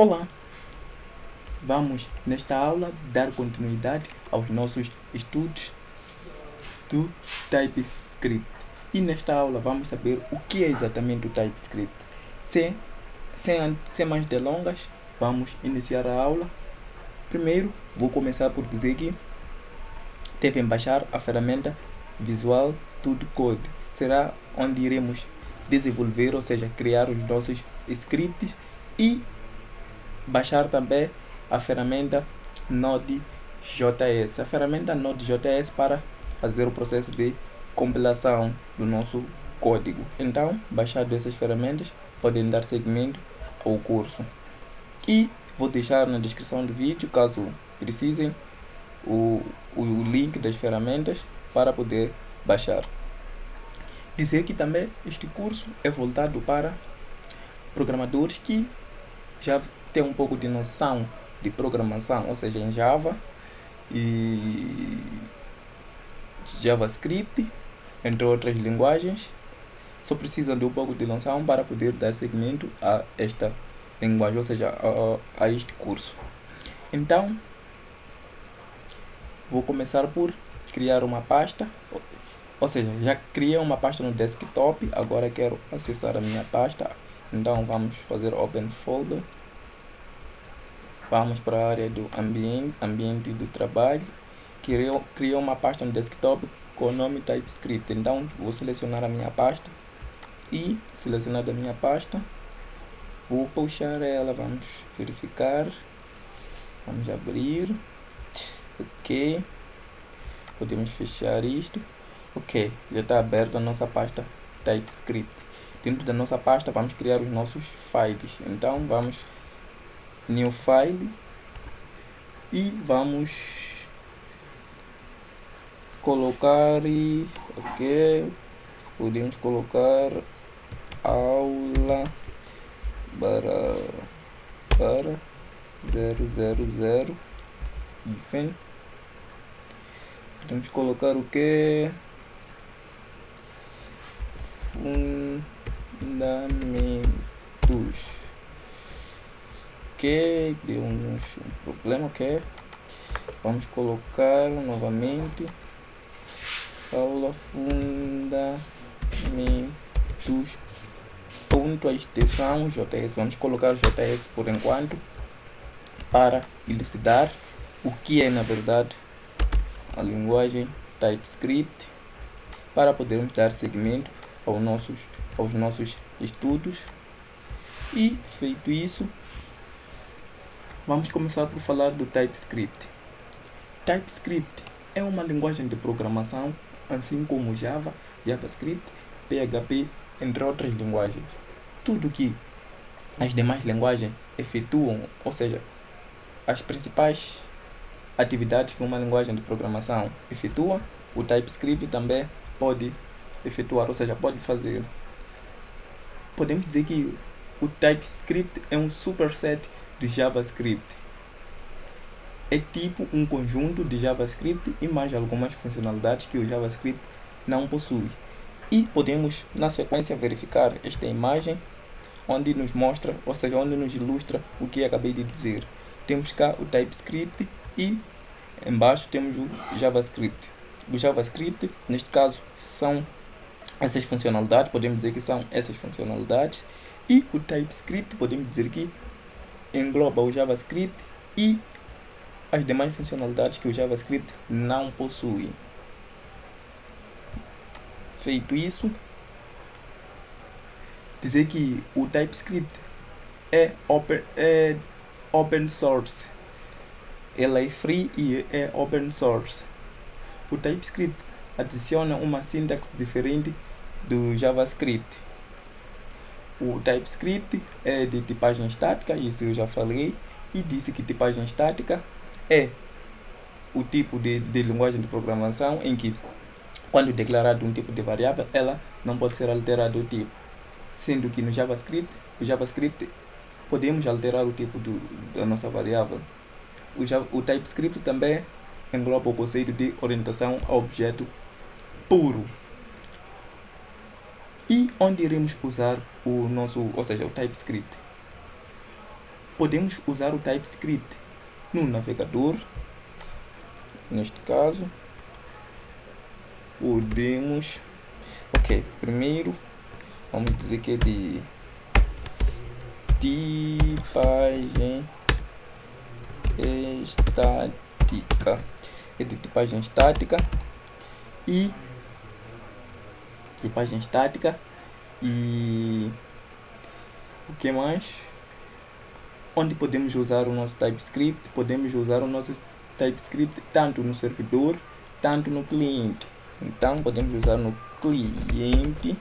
Olá! Vamos, nesta aula, dar continuidade aos nossos estudos do TypeScript. E nesta aula vamos saber o que é exatamente o TypeScript. Sem mais delongas, vamos iniciar a aula. Primeiro, vou começar por dizer que devem baixar a ferramenta Visual Studio Code. Será onde iremos desenvolver, ou seja, criar os nossos scripts, e baixar também a ferramenta Node.js. A ferramenta Node.js para fazer o processo de compilação do nosso código. Então, baixado essas ferramentas, podem dar seguimento ao curso. E vou deixar na descrição do vídeo, caso precisem, o link das ferramentas para poder baixar. Dizer que também este curso é voltado para programadores que já têm um pouco de noção de programação, ou seja, em Java e JavaScript, entre outras linguagens. Só precisam de um pouco de noção para poder dar seguimento a esta linguagem, ou seja, a este curso. Então, vou começar por criar uma pasta, ou seja, já criei uma pasta no desktop, agora quero acessar a minha pasta. Então vamos fazer Open Folder, vamos para a área do ambiente do trabalho, criei uma pasta no desktop com o nome TypeScript. Então vou selecionar a minha pasta e, selecionada a minha pasta, vou puxar ela, vamos verificar, vamos abrir, ok, podemos fechar isto, ok, já está aberta a nossa pasta TypeScript. Dentro da nossa pasta vamos criar os nossos files. Então vamos New File e vamos colocar, ok, podemos colocar aula para 000 hífen. Podemos colocar o que? Fundamentos. Ok, deu-nos um problema, ok. Vamos colocar novamente aula fundamentos, ponto a extensão JS. Vamos colocar JS por enquanto para elucidar o que é na verdade a linguagem TypeScript, para podermos dar seguimento aos nossos estudos. E feito isso, vamos começar por falar do TypeScript. TypeScript é uma linguagem de programação, assim como Java, JavaScript, PHP, entre outras linguagens. Tudo que as demais linguagens efetuam, ou seja, as principais atividades que uma linguagem de programação efetua, o TypeScript também pode efetuar, ou seja, pode fazer. Podemos dizer que o TypeScript é um superset de JavaScript. É tipo um conjunto de JavaScript e mais algumas funcionalidades que o JavaScript não possui. E podemos, na sequência, verificar esta imagem, onde nos mostra, ou seja, onde nos ilustra o que acabei de dizer. Temos cá o TypeScript e embaixo temos o JavaScript. O JavaScript, neste caso, são essas funcionalidades, podemos dizer que são essas funcionalidades, e o TypeScript podemos dizer que engloba o JavaScript e as demais funcionalidades que o JavaScript não possui. Feito isso, dizer que o TypeScript é open source. Ela é free e é open source. O TypeScript adiciona uma sintaxe diferente do JavaScript. O TypeScript é de tipagem estática, isso eu já falei, e disse que tipagem estática é o tipo de linguagem de programação em que, quando declarado um tipo de variável, ela não pode ser alterado o tipo. Sendo que no JavaScript podemos alterar o tipo da nossa variável. O TypeScript também engloba o conceito de orientação a objeto puro. E onde iremos usar o TypeScript? podemos usar o TypeScript no navegador. Neste caso, podemos... Ok, primeiro vamos dizer que é de tipagem estática. É de tipagem estática e o que mais? Onde podemos usar o nosso TypeScript? Podemos usar o nosso TypeScript tanto no servidor, tanto no cliente. Então podemos usar no cliente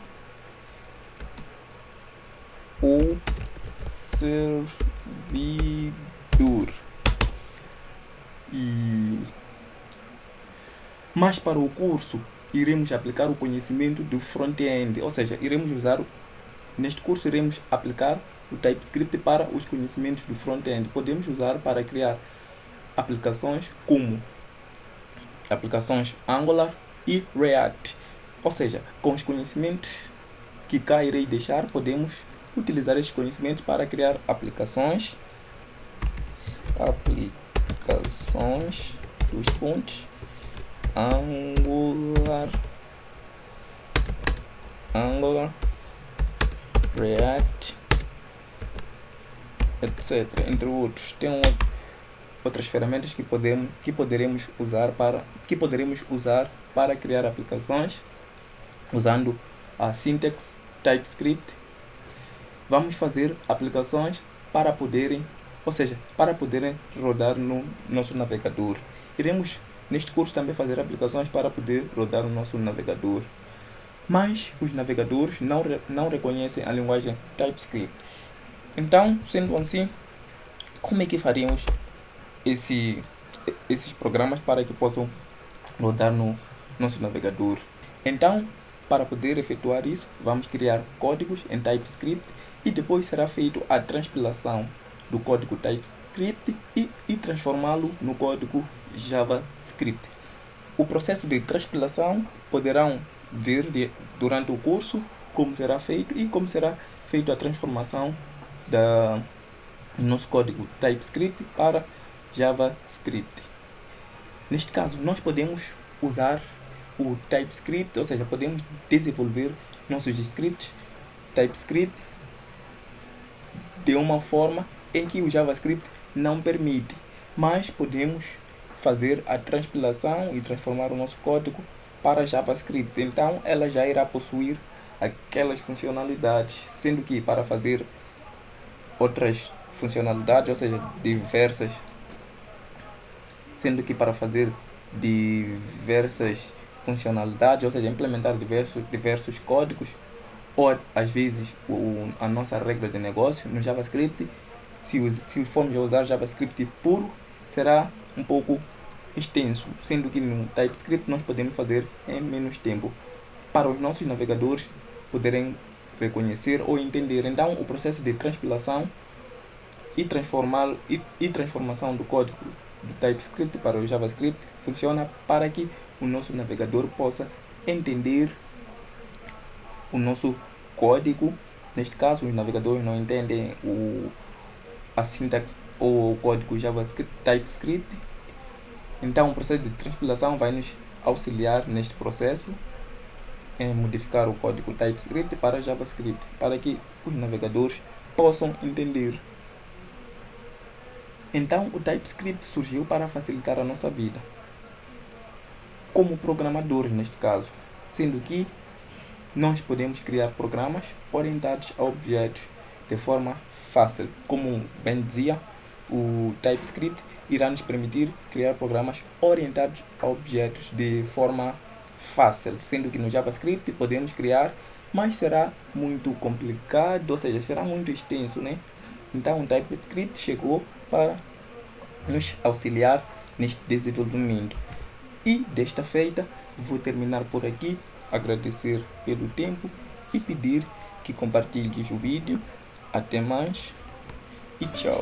ou servidor. Mas para o curso iremos aplicar o conhecimento do front-end, ou seja, neste curso iremos aplicar o TypeScript para os conhecimentos do front-end. Podemos usar para criar aplicações como aplicações Angular e React. Ou seja, com os conhecimentos que cá irei deixar, podemos utilizar estes conhecimentos para criar aplicações dos pontos Angular, React, etc. Entre outros. Tem outras ferramentas que poderemos usar para criar aplicações usando a sintaxe TypeScript. Vamos fazer aplicações para poderem rodar no nosso navegador. Iremos neste curso também fazer aplicações para poder rodar no nosso navegador. Mas os navegadores não reconhecem a linguagem TypeScript. Então, sendo assim, como é que faríamos esses programas para que possam rodar no nosso navegador? Então, para poder efetuar isso, vamos criar códigos em TypeScript e depois será feita a transpilação do código TypeScript e transformá-lo no código JavaScript. O processo de transpilação poderão ver durante o curso como será feito e como será feita a transformação do nosso código TypeScript para JavaScript. Neste caso, nós podemos usar o TypeScript, ou seja, podemos desenvolver nossos scripts TypeScript de uma forma em que o JavaScript não permite, mas podemos fazer a transpilação e transformar o nosso código para JavaScript. Então ela já irá possuir aquelas funcionalidades, sendo que para fazer outras funcionalidades, ou seja, diversas funcionalidades, ou seja, implementar diversos códigos, ou às vezes a nossa regra de negócio no JavaScript, se formos a usar JavaScript puro, será um pouco extenso, sendo que no TypeScript nós podemos fazer em menos tempo, para os nossos navegadores poderem reconhecer ou entender. Então o processo de transpilação e transformação do código do TypeScript para o JavaScript funciona para que o nosso navegador possa entender o nosso código. Neste caso, os navegadores não entendem a sintaxe ou o código JavaScript, TypeScript. Então o processo de transpilação vai nos auxiliar neste processo em modificar o código TypeScript para JavaScript, para que os navegadores possam entender. Então o TypeScript surgiu para facilitar a nossa vida como programadores, neste caso, sendo que nós podemos criar programas orientados a objetos de forma fácil. Como bem dizia, o TypeScript irá nos permitir criar programas orientados a objetos de forma fácil, sendo que no JavaScript podemos criar, mas será muito complicado, ou seja, será muito extenso, né? Então o TypeScript chegou para nos auxiliar neste desenvolvimento. E desta feita vou terminar por aqui, agradecer pelo tempo e pedir que compartilhes o vídeo. Até mais e tchau.